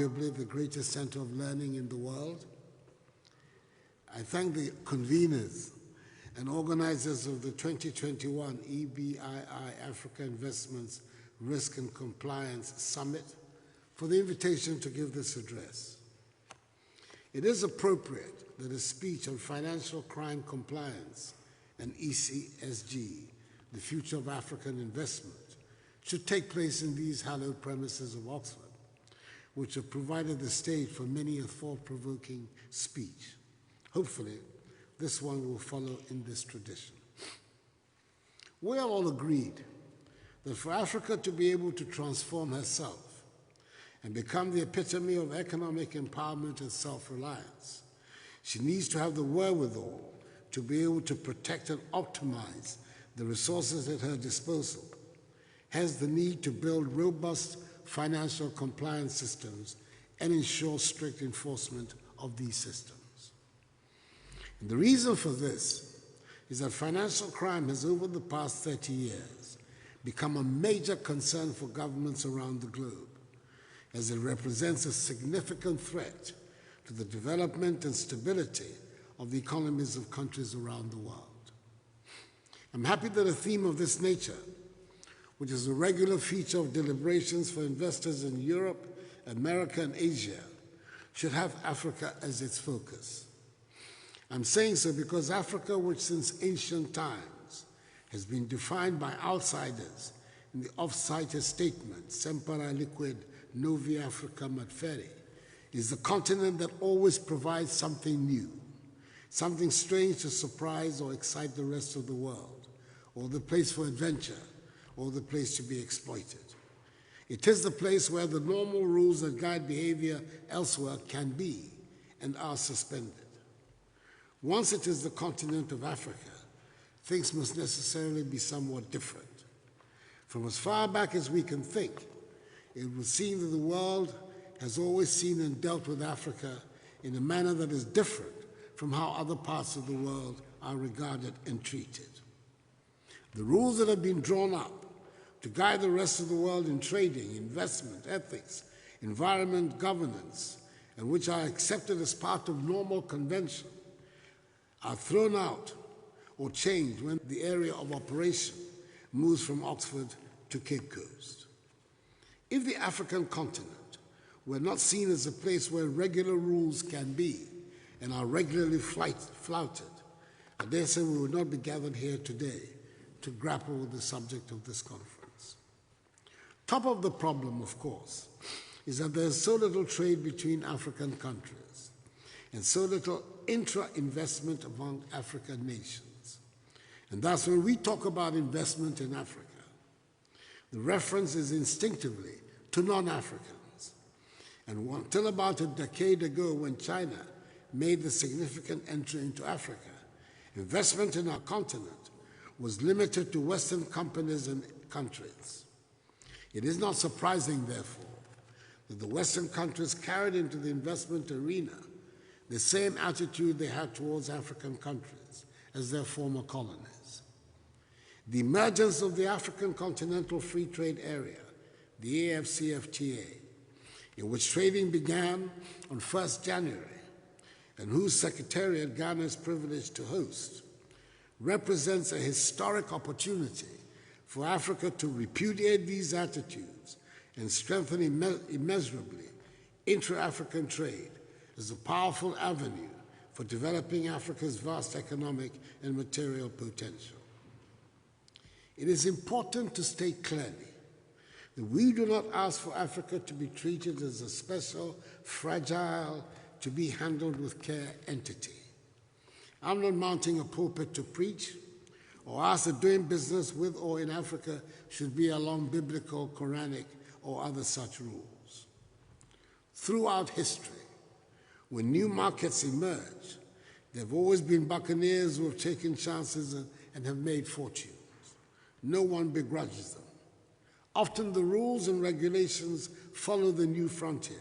arguably the greatest center of learning in the world. I thank the conveners and organizers of the 2021 EBII Africa Investments Risk and Compliance Summit for the invitation to give this address. It is appropriate that a speech on financial crime compliance and ECSG, the future of African investment, should take place in these hallowed premises of Oxford, which have provided the stage for many a thought-provoking speech. Hopefully, this one will follow in this tradition. We are all agreed that for Africa to be able to transform herself and become the epitome of economic empowerment and self-reliance, she needs to have the wherewithal to be able to protect and optimize the resources at her disposal, hence the need to build robust financial compliance systems and ensure strict enforcement of these systems. And the reason for this is that financial crime has, over the past 30 years, become a major concern for governments around the globe, as it represents a significant threat to the development and stability of the economies of countries around the world. I'm happy that a theme of this nature, which is a regular feature of deliberations for investors in Europe, America, and Asia, should have Africa as its focus. I'm saying so because Africa, which since ancient times has been defined by outsiders in the oft-cited statement, Semper aliquid novi Africa Matferi, is the continent that always provides something new, something strange to surprise or excite the rest of the world, or the place for adventure, or the place to be exploited. It is the place where the normal rules that guide behavior elsewhere can be and are suspended. Once it is the continent of Africa, things must necessarily be somewhat different. From as far back as we can think, it would seem that the world has always seen and dealt with Africa in a manner that is different from how other parts of the world are regarded and treated. The rules that have been drawn up to guide the rest of the world in trading, investment, ethics, environment, governance, and which are accepted as part of normal convention, are thrown out or changed when the area of operation moves from Oxford to Cape Coast. If the African continent were not seen as a place where regular rules can be and are regularly flouted, I dare say we would not be gathered here today to grapple with the subject of this conference. Top of the problem, of course, is that there is so little trade between African countries and so little intra-investment among African nations. And thus, when we talk about investment in Africa, the reference is instinctively to non-Africans. And until about a decade ago, when China made the significant entry into Africa, investment in our continent was limited to Western companies and countries. It is not surprising, therefore, that the Western countries carried into the investment arena the same attitude they had towards African countries as their former colonies. The emergence of the African Continental Free Trade Area, the AFCFTA, in which trading began on 1st January, and whose Secretariat Ghana is privileged to host, represents a historic opportunity for Africa to repudiate these attitudes and strengthen immeasurably intra-African trade as a powerful avenue for developing Africa's vast economic and material potential. It is important to state clearly that we do not ask for Africa to be treated as a special, fragile, to be handled with care entity. I'm not mounting a pulpit to preach or ask that doing business with or in Africa should be along biblical, Quranic, or other such rules. Throughout history, when new markets emerge, there have always been buccaneers who have taken chances and have made fortunes. No one begrudges them. Often the rules and regulations follow the new frontier,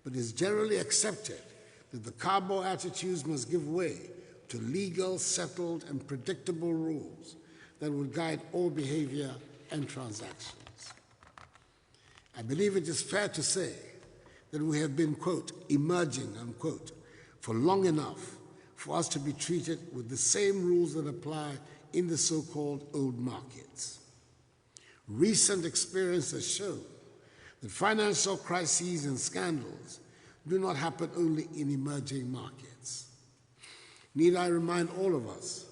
but it's generally accepted that the carbo attitudes must give way to legal, settled, and predictable rules that will guide all behavior and transactions. I believe it is fair to say that we have been, quote, emerging, unquote, for long enough for us to be treated with the same rules that apply in the so-called old markets. Recent experience has shown that financial crises and scandals do not happen only in emerging markets. Need I remind all of us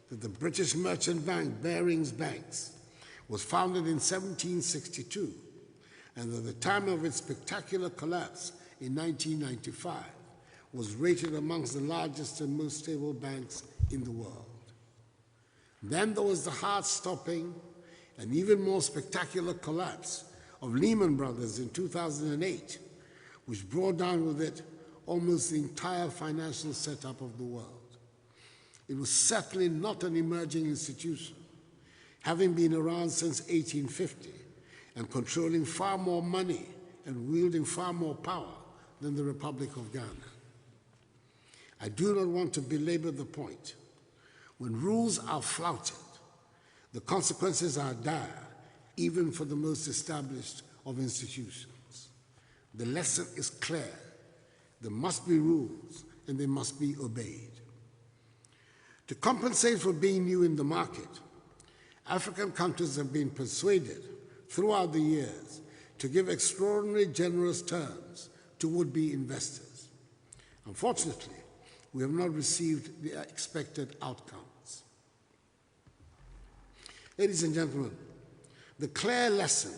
that the British merchant bank Barings Banks was founded in 1762, and at the time of its spectacular collapse in 1995 was rated amongst the largest and most stable banks in the world. Then there was the heart-stopping and even more spectacular collapse of Lehman Brothers in 2008, which brought down with it almost the entire financial setup of the world. It was certainly not an emerging institution, having been around since 1850 and controlling far more money and wielding far more power than the Republic of Ghana. I do not want to belabor the point. When rules are flouted, the consequences are dire, even for the most established of institutions. The lesson is clear. There must be rules, and they must be obeyed. To compensate for being new in the market, African countries have been persuaded throughout the years to give extraordinarily generous terms to would-be investors. Unfortunately, we have not received the expected outcomes. Ladies and gentlemen, the clear lesson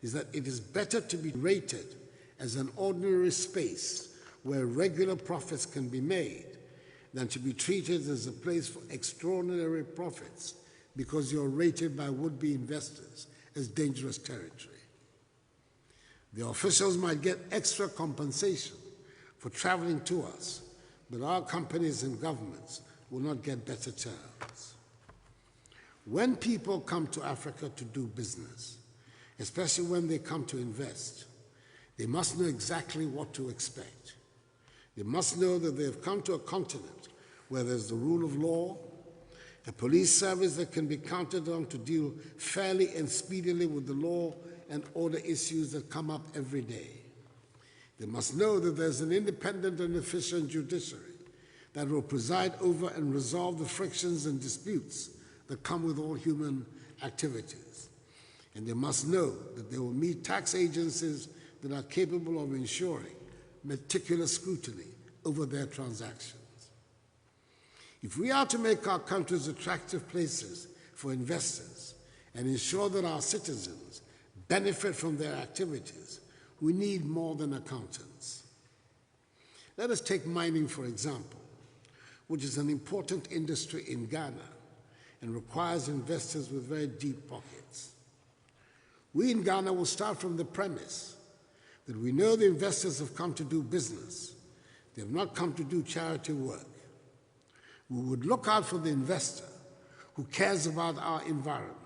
is that it is better to be rated as an ordinary space where regular profits can be made than to be treated as a place for extraordinary profits because you're rated by would-be investors as dangerous territory. The officials might get extra compensation for traveling to us, but our companies and governments will not get better terms. When people come to Africa to do business, especially when they come to invest, they must know exactly what to expect. They must know that they have come to a continent where there's the rule of law, a police service that can be counted on to deal fairly and speedily with the law and order issues that come up every day. They must know that there's an independent and efficient judiciary that will preside over and resolve the frictions and disputes that come with all human activities. And they must know that they will meet tax agencies that are capable of ensuring meticulous scrutiny over their transactions. If we are to make our countries attractive places for investors and ensure that our citizens benefit from their activities, we need more than accountants. Let us take mining, for example, which is an important industry in Ghana and requires investors with very deep pockets. We in Ghana will start from the premise that we know the investors have come to do business. They have not come to do charity work. We would look out for the investor who cares about our environment.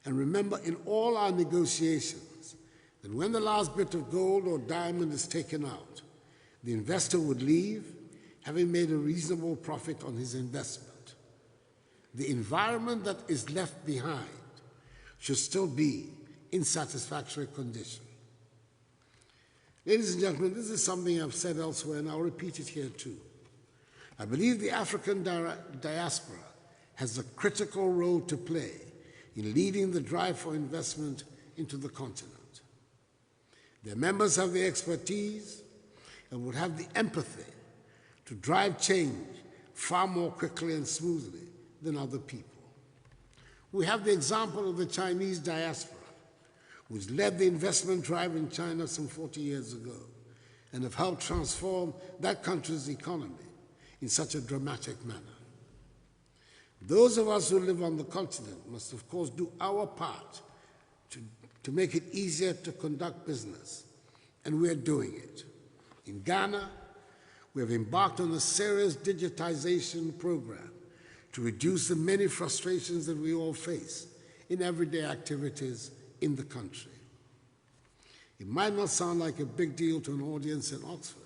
And remember in all our negotiations that when the last bit of gold or diamond is taken out, the investor would leave having made a reasonable profit on his investment. The environment that is left behind should still be in satisfactory condition. Ladies and gentlemen, this is something I've said elsewhere, and I'll repeat it here too. I believe the African diaspora has a critical role to play in leading the drive for investment into the continent. Their members have the expertise and would have the empathy to drive change far more quickly and smoothly than other people. We have the example of the Chinese diaspora, which led the investment drive in China some 40 years ago and have helped transform that country's economy in such a dramatic manner. Those of us who live on the continent must, of course, do our part to make it easier to conduct business, and we're doing it. In Ghana, we have embarked on a serious digitization program to reduce the many frustrations that we all face in everyday activities in the country. It might not sound like a big deal to an audience in Oxford,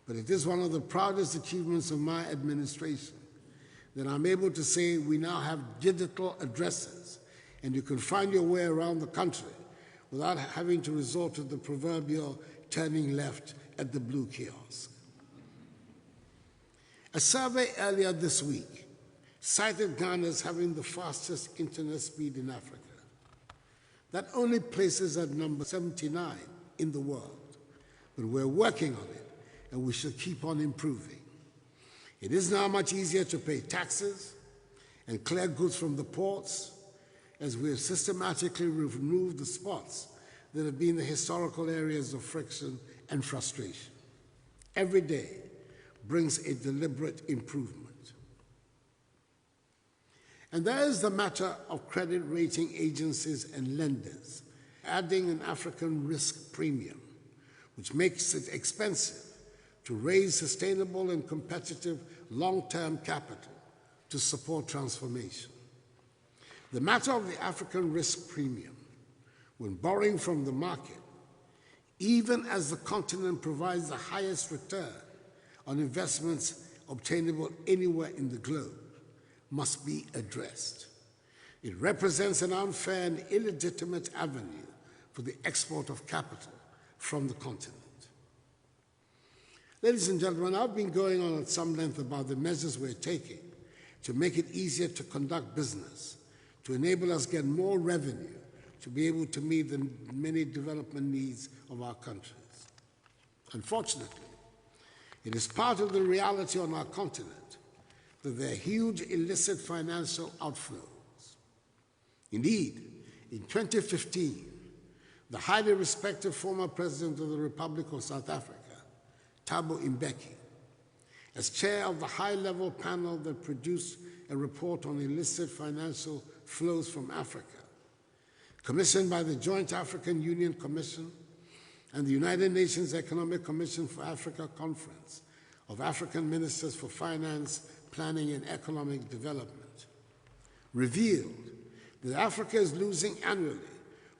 but it is one of the proudest achievements of my administration that I'm able to say we now have digital addresses and you can find your way around the country without having to resort to the proverbial turning left at the blue kiosk. A survey earlier this week cited Ghana as having the fastest internet speed in Africa. That only places at number 79 in the world, but we're working on it, and we should keep on improving. It is now much easier to pay taxes and clear goods from the ports, as we have systematically removed the spots that have been the historical areas of friction and frustration. Every day brings a deliberate improvement. And there is the matter of credit rating agencies and lenders adding an African risk premium, which makes it expensive to raise sustainable and competitive long-term capital to support transformation. The matter of the African risk premium, when borrowing from the market, even as the continent provides the highest return on investments obtainable anywhere in the globe, must be addressed. It represents an unfair and illegitimate avenue for the export of capital from the continent. Ladies and gentlemen, I've been going on at some length about the measures we're taking to make it easier to conduct business, to enable us to get more revenue, to be able to meet the many development needs of our countries. Unfortunately, it is part of the reality on our continent that there are huge illicit financial outflows. Indeed, in 2015, the highly respected former President of the Republic of South Africa, Thabo Mbeki, as chair of the high-level panel that produced a report on illicit financial flows from Africa, commissioned by the Joint African Union Commission and the United Nations Economic Commission for Africa Conference of African Ministers for Finance, Planning and Economic Development, revealed that Africa is losing annually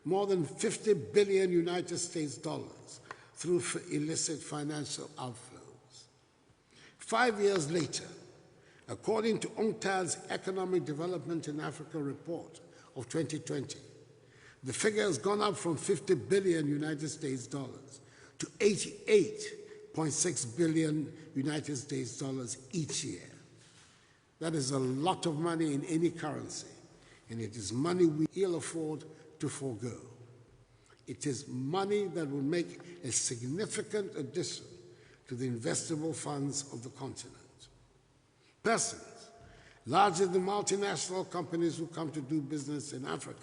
more than 50 billion United States dollars through illicit financial outflows. 5 years later, according to UNCTAD's Economic Development in Africa report of 2020, the figure has gone up from 50 billion United States dollars to 88.6 billion United States dollars each year. That is a lot of money in any currency, and it is money we ill afford to forego. It is money that will make a significant addition to the investable funds of the continent. Persons, largely the multinational companies who come to do business in Africa,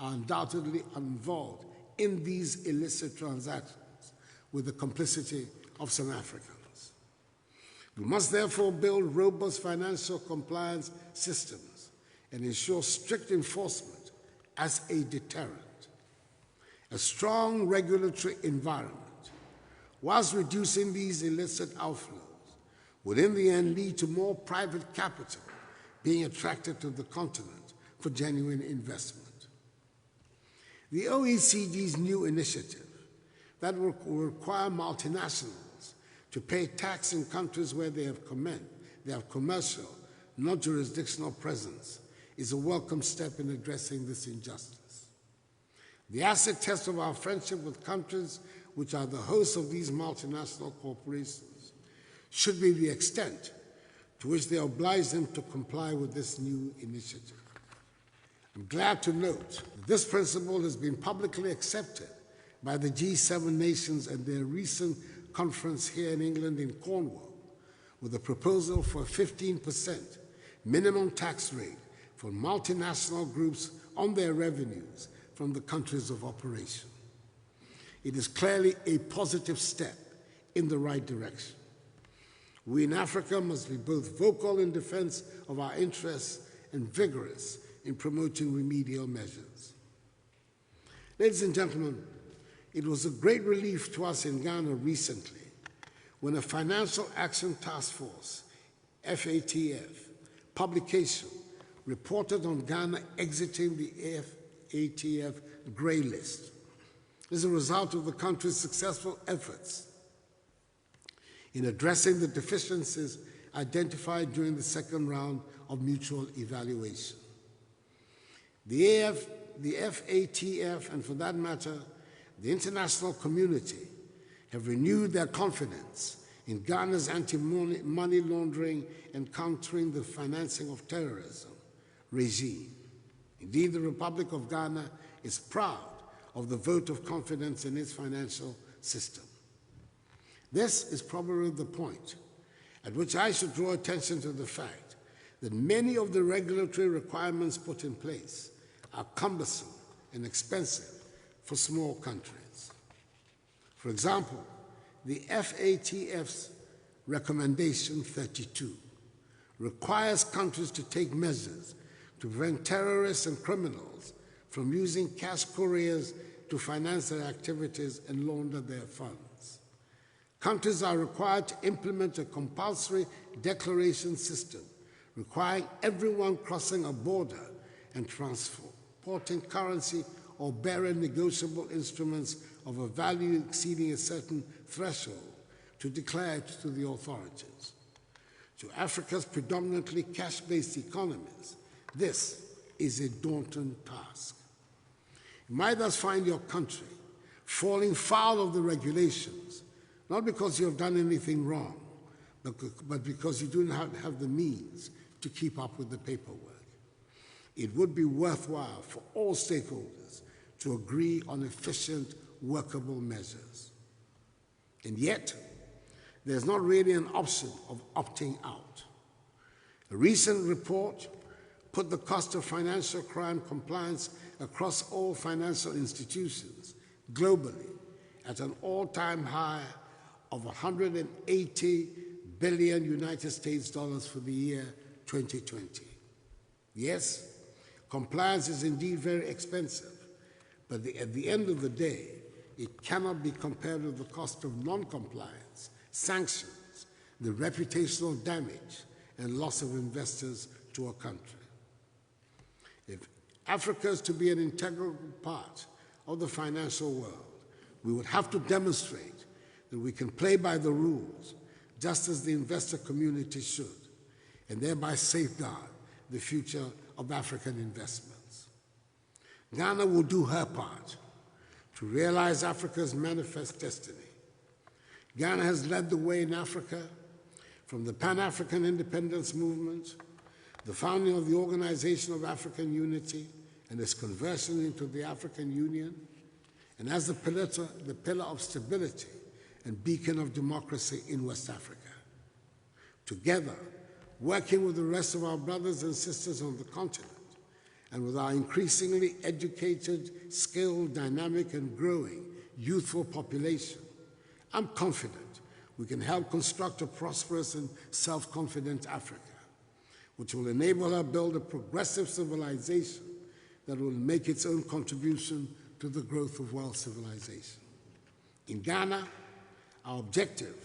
are undoubtedly involved in these illicit transactions with the complicity of some Africans. We must therefore build robust financial compliance systems and ensure strict enforcement as a deterrent. A strong regulatory environment, whilst reducing these illicit outflows, would in the end lead to more private capital being attracted to the continent for genuine investment. The OECD's new initiative that will require multinationals to pay tax in countries where they have commercial, not jurisdictional presence, is a welcome step in addressing this injustice. The acid test of our friendship with countries which are the hosts of these multinational corporations should be the extent to which they oblige them to comply with this new initiative. I'm glad to note that this principle has been publicly accepted by the G7 nations at their recent conference here in England in Cornwall, with a proposal for a 15% minimum tax rate for multinational groups on their revenues from the countries of operation. It is clearly a positive step in the right direction. We in Africa must be both vocal in defense of our interests and vigorous in promoting remedial measures. Ladies and gentlemen, it was a great relief to us in Ghana recently when a Financial Action Task Force, FATF, publication reported on Ghana exiting the FATF grey list as a result of the country's successful efforts in addressing the deficiencies identified during the second round of mutual evaluation. The FATF, and for that matter, the international community, have renewed their confidence in Ghana's anti-money laundering and countering the financing of terrorism regime. Indeed, the Republic of Ghana is proud of the vote of confidence in its financial system. This is probably the point at which I should draw attention to the fact that many of the regulatory requirements put in place are cumbersome and expensive for small countries. For example, the FATF's Recommendation 32 requires countries to take measures to prevent terrorists and criminals from using cash couriers to finance their activities and launder their funds. Countries are required to implement a compulsory declaration system requiring everyone crossing a border and transporting currency or bearing negotiable instruments of a value exceeding a certain threshold to declare it to the authorities. To Africa's predominantly cash-based economies, this is a daunting task. You might thus find your country falling foul of the regulations, not because you have done anything wrong, but because you do not have the means to keep up with the paperwork. It would be worthwhile for all stakeholders to agree on efficient, workable measures. And yet, there's not really an option of opting out. A recent report put the cost of financial crime compliance across all financial institutions globally at an all-time high of 180 billion United States dollars for the year 2020. Yes, compliance is indeed very expensive, but at the end of the day, it cannot be compared with the cost of non-compliance, sanctions, the reputational damage, and loss of investors to a country. If Africa is to be an integral part of the financial world, we would have to demonstrate that we can play by the rules, just as the investor community should, and thereby safeguard the future of African investments. Ghana will do her part to realize Africa's manifest destiny. Ghana has led the way in Africa from the Pan-African independence movement, the founding of the Organization of African Unity, and its conversion into the African Union, and as the pillar of stability and beacon of democracy in West Africa. Together, working with the rest of our brothers and sisters on the continent, and with our increasingly educated, skilled, dynamic, and growing youthful population, I'm confident we can help construct a prosperous and self-confident Africa, which will enable her build a progressive civilization that will make its own contribution to the growth of world civilization. In Ghana, our objective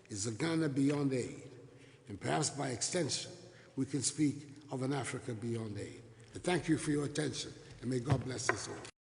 is a Ghana beyond aid, and perhaps by extension, we can speak of an Africa beyond aid. And thank you for your attention, and may God bless us all.